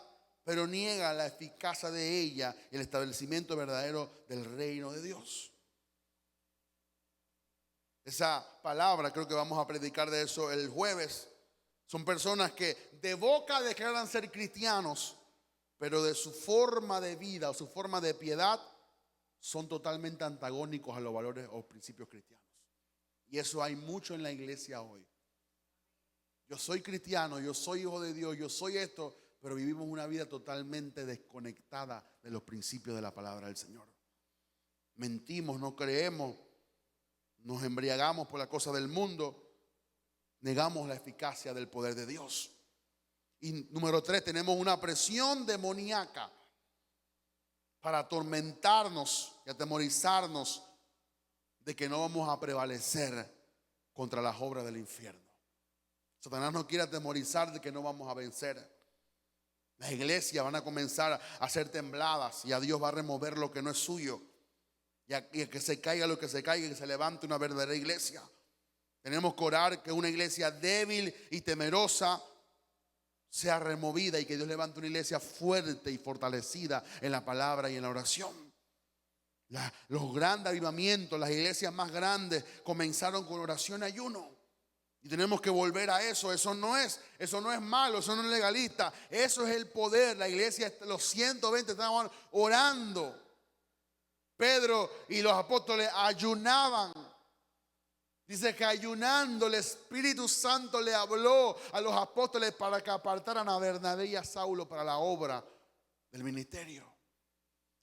pero niega la eficacia de ella y el establecimiento verdadero del reino de Dios. Esa palabra, creo que vamos a predicar de eso el jueves. Son personas que de boca declaran ser cristianos, pero de su forma de vida o su forma de piedad son totalmente antagónicos a los valores o principios cristianos. Y eso hay mucho en la iglesia hoy. Yo soy cristiano, yo soy hijo de Dios, yo soy esto, pero vivimos una vida totalmente desconectada de los principios de la palabra del Señor. Mentimos, no creemos, nos embriagamos por la cosa del mundo, negamos la eficacia del poder de Dios. Y número 3, tenemos una presión demoníaca para atormentarnos y atemorizarnos de que no vamos a prevalecer contra las obras del infierno. Satanás nos quiere atemorizar de que no vamos a vencer. Las iglesias van a comenzar a ser tembladas y a Dios va a remover lo que no es suyo. Y a que se caiga lo que se caiga y que se levante una verdadera iglesia. Tenemos que orar que una iglesia débil y temerosa sea removida y que Dios levante una iglesia fuerte y fortalecida en la palabra y en la oración. Los grandes avivamientos, las iglesias más grandes comenzaron con oración y ayuno. Y tenemos que volver a eso. Eso no es malo, eso no es legalista. Eso es el poder. La iglesia, los 120 estaban orando. Pedro y los apóstoles ayunaban. Dice que ayunando el Espíritu Santo le habló a los apóstoles para que apartaran a Bernabé y a Saulo para la obra del ministerio.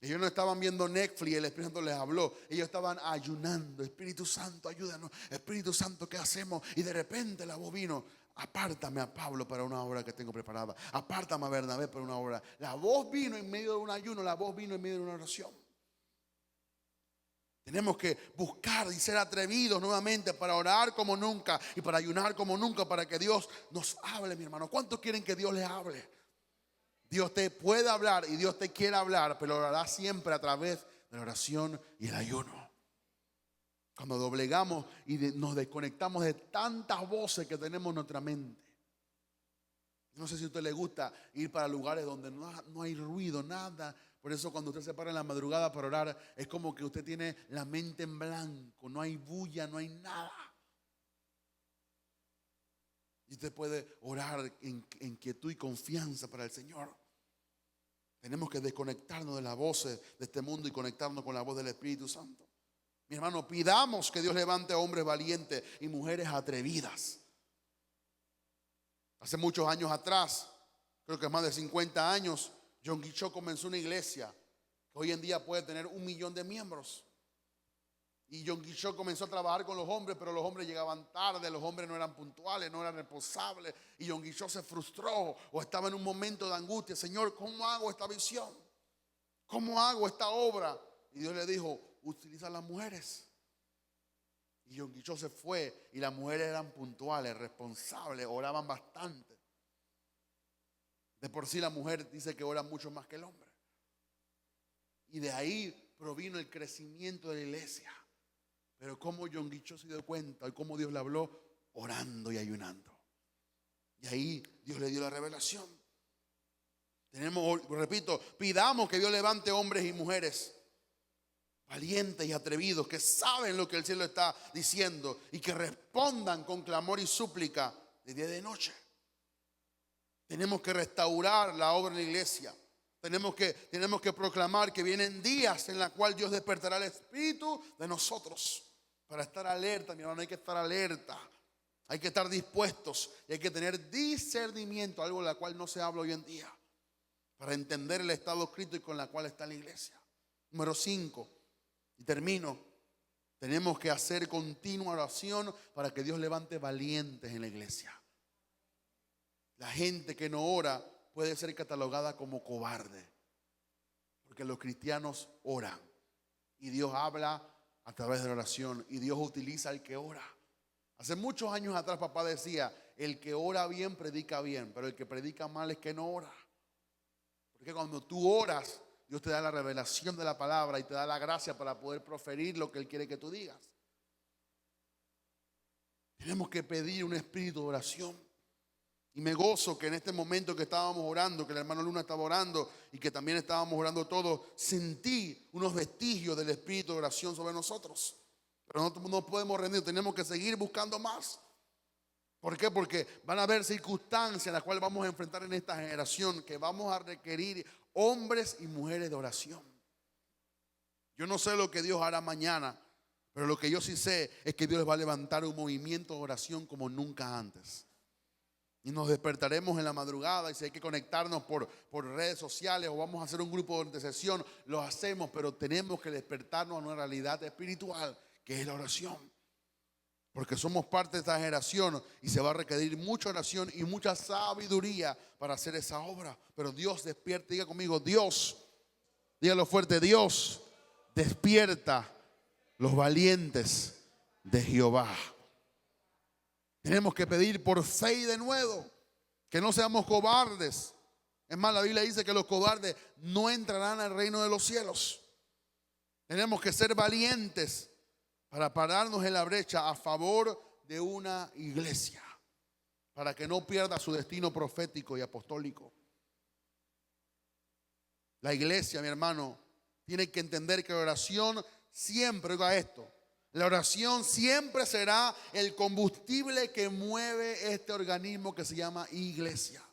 Ellos no estaban viendo Netflix y el Espíritu Santo les habló. Ellos estaban ayunando. Espíritu Santo, ayúdanos. Espíritu Santo, ¿qué hacemos? Y de repente la voz vino: apártame a Pablo para una obra que tengo preparada. Apártame a Bernabé para una obra. La voz vino en medio de un ayuno. La voz vino en medio de una oración. Tenemos que buscar y ser atrevidos nuevamente para orar como nunca y para ayunar como nunca, para que Dios nos hable, mi hermano. ¿Cuántos quieren que Dios les hable? Dios te puede hablar y Dios te quiere hablar, pero lo hará siempre a través de la oración y el ayuno. Cuando doblegamos y nos desconectamos de tantas voces que tenemos en nuestra mente. No sé si a usted le gusta ir para lugares donde no hay ruido, nada. Por eso cuando usted se para en la madrugada para orar, es como que usted tiene la mente en blanco. No hay bulla, no hay nada. Y usted puede orar en quietud y confianza para el Señor. Tenemos que desconectarnos de las voces de este mundo y conectarnos con la voz del Espíritu Santo. Mi hermano, pidamos que Dios levante a hombres valientes y mujeres atrevidas. Hace muchos años atrás, creo que más de 50 años, Yonggi Cho comenzó una iglesia que hoy en día puede tener 1 millón de miembros. Y Yonggi Cho comenzó a trabajar con los hombres, pero los hombres llegaban tarde, los hombres no eran puntuales, no eran responsables. Y Yonggi Cho se frustró o estaba en un momento de angustia. Señor, ¿cómo hago esta visión? ¿Cómo hago esta obra? Y Dios le dijo: utiliza a las mujeres. Y Yonggi Cho se fue y las mujeres eran puntuales, responsables, oraban bastante. De por sí la mujer dice que ora mucho más que el hombre. Y de ahí provino el crecimiento de la iglesia. Pero cómo Yonggi Cho se dio cuenta y cómo Dios le habló: orando y ayunando. Y ahí Dios le dio la revelación. Repito, pidamos que Dios levante hombres y mujeres valientes y atrevidos, que saben lo que el cielo está diciendo y que respondan con clamor y súplica de día y de noche. Tenemos que restaurar la obra de la iglesia. Tenemos que proclamar que vienen días en los cuales Dios despertará el espíritu de nosotros. Para estar alerta, mi hermano, hay que estar alerta. Hay que estar dispuestos y hay que tener discernimiento, algo de la cual no se habla hoy en día, para entender el estado crítico en el cual está la iglesia. Número 5, y termino. Tenemos que hacer continua oración para que Dios levante valientes en la iglesia. La gente que no ora puede ser catalogada como cobarde, porque los cristianos oran y Dios habla a través de la oración y Dios utiliza al que ora. Hace muchos años atrás papá decía: el que ora bien predica bien, pero el que predica mal es que no ora. Porque cuando tú oras, Dios te da la revelación de la palabra y te da la gracia para poder proferir lo que Él quiere que tú digas. Tenemos que pedir un espíritu de oración. Y me gozo que en este momento que estábamos orando, que el hermano Luna estaba orando y que también estábamos orando todos, sentí unos vestigios del espíritu de oración sobre nosotros. Pero no podemos rendir, tenemos que seguir buscando más. ¿Por qué? Porque van a haber circunstancias en las cuales vamos a enfrentar en esta generación que vamos a requerir hombres y mujeres de oración. Yo no sé lo que Dios hará mañana, pero lo que yo sí sé es que Dios va a levantar un movimiento de oración como nunca antes. Y nos despertaremos en la madrugada y si hay que conectarnos por redes sociales o vamos a hacer un grupo de intercesión, lo hacemos, pero tenemos que despertarnos a una realidad espiritual que es la oración. Porque somos parte de esta generación y se va a requerir mucha oración y mucha sabiduría para hacer esa obra. Pero Dios despierta, diga conmigo, Dios, dígalo fuerte, Dios despierta los valientes de Jehová. Tenemos que pedir por fe y de nuevo, que no seamos cobardes. Es más, la Biblia dice que los cobardes no entrarán al reino de los cielos. Tenemos que ser valientes para pararnos en la brecha a favor de una iglesia, para que no pierda su destino profético y apostólico. La iglesia, mi hermano, tiene que entender que la oración siempre, oiga esto, la oración siempre será el combustible que mueve este organismo que se llama iglesia.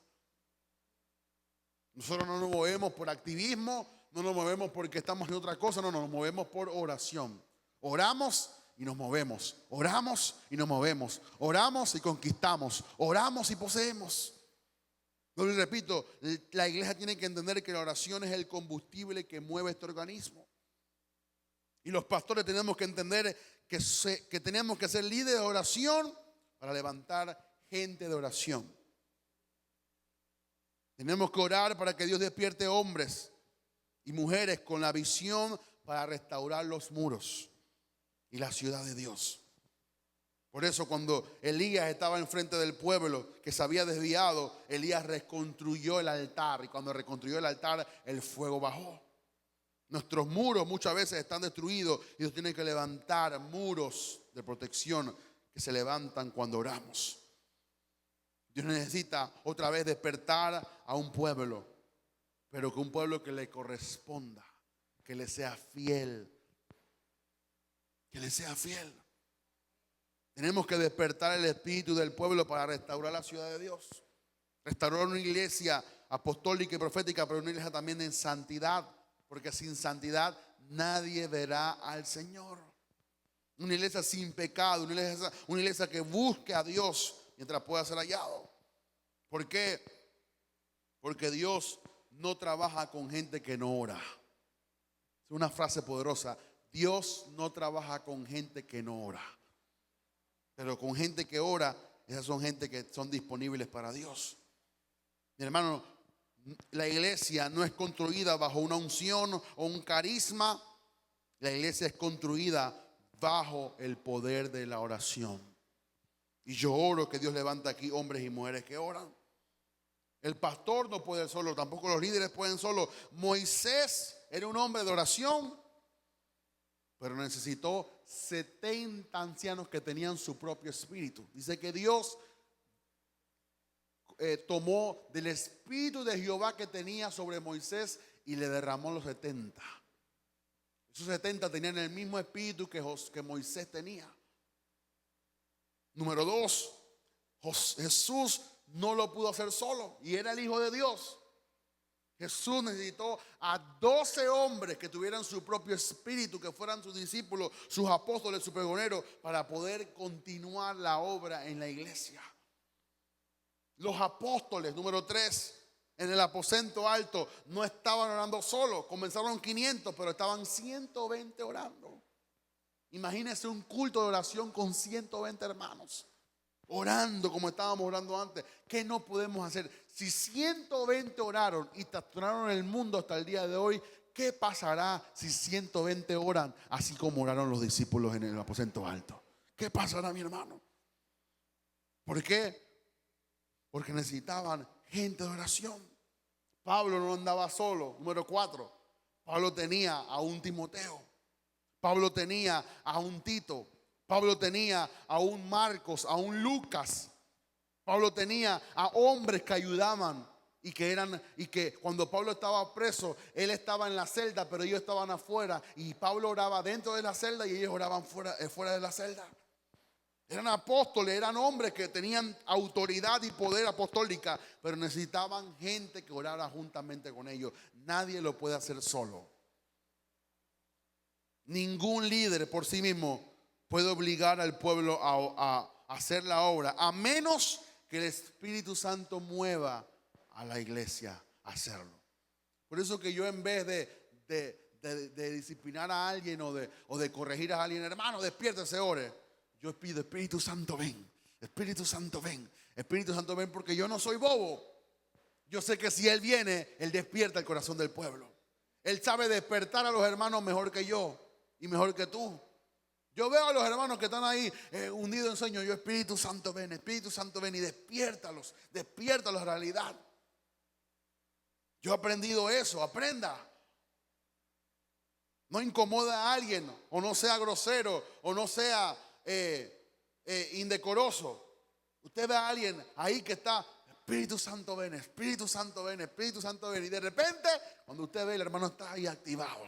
Nosotros no nos movemos por activismo, no nos movemos porque estamos en otra cosa, no, nos movemos por oración. Oramos y nos movemos. Oramos y nos movemos. Oramos y conquistamos. Oramos y poseemos. Yo les repito, la iglesia tiene que entender que la oración es el combustible que mueve este organismo. Y los pastores tenemos que entender que tenemos que ser líderes de oración para levantar gente de oración. Tenemos que orar para que Dios despierte hombres y mujeres con la visión para restaurar los muros y la ciudad de Dios. Por eso cuando Elías estaba enfrente del pueblo que se había desviado, Elías reconstruyó el altar. Y cuando reconstruyó el altar, el fuego bajó. Nuestros muros muchas veces están destruidos y Dios tiene que levantar muros de protección que se levantan cuando oramos. Dios necesita otra vez despertar a un pueblo, pero que un pueblo que le corresponda, que le sea fiel, que le sea fiel. Tenemos que despertar el espíritu del pueblo para restaurar la ciudad de Dios. Restaurar una iglesia apostólica y profética, pero una iglesia también en santidad, porque sin santidad nadie verá al Señor. Una iglesia sin pecado, una iglesia que busque a Dios mientras pueda ser hallado. ¿Por qué? Porque Dios no trabaja con gente que no ora. Es una frase poderosa. Dios no trabaja con gente que no ora. Pero con gente que ora, esas son gente que son disponibles para Dios. Mi hermano, la iglesia no es construida bajo una unción o un carisma. La iglesia es construida bajo el poder de la oración. Y yo oro que Dios levanta aquí hombres y mujeres que oran. El pastor no puede solo, tampoco los líderes pueden solo. Moisés era un hombre de oración, pero necesitó 70 ancianos que tenían su propio espíritu. Dice que Dios tomó del espíritu de Jehová que tenía sobre Moisés y le derramó los 70. Esos 70 tenían el mismo espíritu que Moisés tenía. Número 2, Jesús no lo pudo hacer solo y era el Hijo de Dios. Jesús necesitó a 12 hombres que tuvieran su propio espíritu, que fueran sus discípulos, sus apóstoles, sus pregoneros, para poder continuar la obra en la iglesia. Los apóstoles, número 3, en el aposento alto, no estaban orando solos. Comenzaron 500, pero estaban 120 orando. Imagínense un culto de oración con 120 hermanos, orando como estábamos orando antes. ¿Qué no podemos hacer? Si 120 oraron y trastornaron el mundo hasta el día de hoy, ¿qué pasará si 120 oran así como oraron los discípulos en el aposento alto? ¿Qué pasará, mi hermano? ¿Por qué? Porque necesitaban gente de oración. Pablo no andaba solo. Número 4, Pablo tenía a un Timoteo. Pablo tenía a un Tito. Pablo tenía a un Marcos, a un Lucas. Pablo tenía a hombres que ayudaban y que cuando Pablo estaba preso, él estaba en la celda, pero ellos estaban afuera, y Pablo oraba dentro de la celda y ellos oraban fuera de la celda. Eran apóstoles, eran hombres que tenían autoridad y poder apostólica, pero necesitaban gente que orara juntamente con ellos. Nadie lo puede hacer solo. Ningún líder por sí mismo puede obligar al pueblo a hacer la obra, a menos que el Espíritu Santo mueva a la iglesia a hacerlo. Por eso que yo, en vez de disciplinar a alguien o de corregir a alguien, hermano, despiértese, ore, yo pido: Espíritu Santo, ven. Espíritu Santo, ven. Espíritu Santo, ven, porque yo no soy bobo. Yo sé que si Él viene, Él despierta el corazón del pueblo. Él sabe despertar a los hermanos mejor que yo y mejor que tú. Yo veo a los hermanos que están ahí hundidos en sueño. Yo: Espíritu Santo, ven, y despiértalos, despiértalos a la realidad. Yo he aprendido eso. Aprenda. No incomoda a alguien, o no sea grosero, o no sea indecoroso. Usted ve a alguien ahí que está: Espíritu Santo, ven, Espíritu Santo, ven, Espíritu Santo, ven. Y de repente, cuando usted ve, el hermano está ahí activado.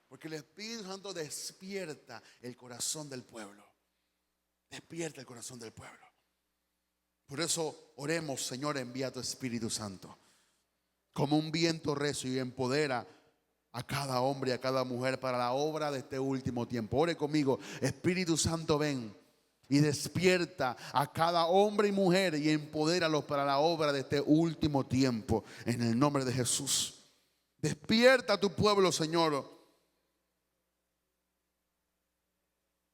Porque el Espíritu Santo despierta el corazón del pueblo. Despierta el corazón del pueblo. Por eso oremos: Señor, envía tu Espíritu Santo como un viento recio y empodera a cada hombre y a cada mujer para la obra de este último tiempo. Ore conmigo. Espíritu Santo, ven y despierta a cada hombre y mujer y empodéralos para la obra de este último tiempo, en el nombre de Jesús. Despierta a tu pueblo, Señor,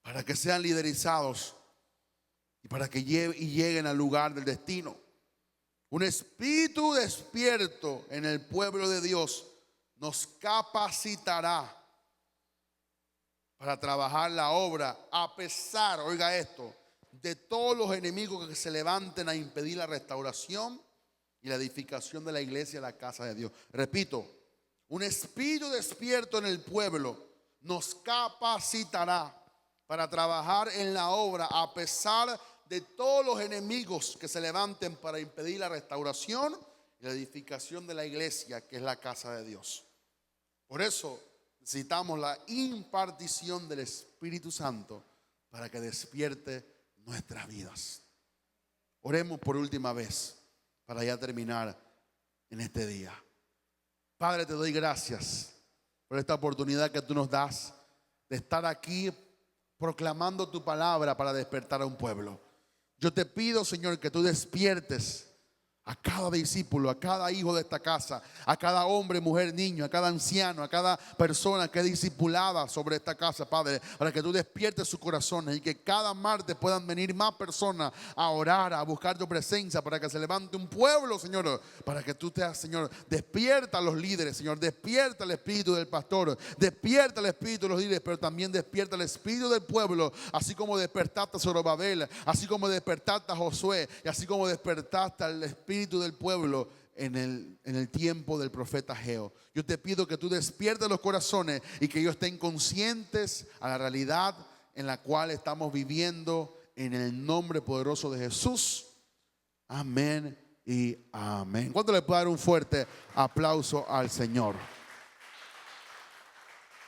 para que sean liderizados y para que lleguen al lugar del destino. Un espíritu despierto en el pueblo de Dios nos capacitará para trabajar la obra, a pesar, oiga esto, de todos los enemigos que se levanten a impedir la restauración y la edificación de la iglesia y la casa de Dios. Repito, un espíritu despierto en el pueblo nos capacitará para trabajar en la obra, a pesar de todos los enemigos que se levanten para impedir la restauración y la edificación de la iglesia, que es la casa de Dios. Por eso necesitamos la impartición del Espíritu Santo para que despierte nuestras vidas. Oremos por última vez para ya terminar en este día. Padre, te doy gracias por esta oportunidad que tú nos das de estar aquí proclamando tu palabra para despertar a un pueblo. Yo te pido, Señor, que tú despiertes a cada discípulo, a cada hijo de esta casa, a cada hombre, mujer, niño, a cada anciano, a cada persona que es discipulada sobre esta casa, Padre, para que tú despiertes sus corazones y que cada martes puedan venir más personas a orar, a buscar tu presencia, para que se levante un pueblo, Señor, para que tú te, Señor, despierta a los líderes, Señor, despierta el espíritu del pastor, despierta el espíritu de los líderes, pero también despierta el espíritu del pueblo, así como despertaste a Zorobabel, así como despertaste a Josué, y así como despertaste al espíritu del pueblo en el tiempo del profeta Ageo. Yo te pido que tú despiertes los corazones y que ellos estén conscientes a la realidad en la cual estamos viviendo, en el nombre poderoso de Jesús. Amén y amén. ¿Cuánto le puedo dar un fuerte aplauso al Señor?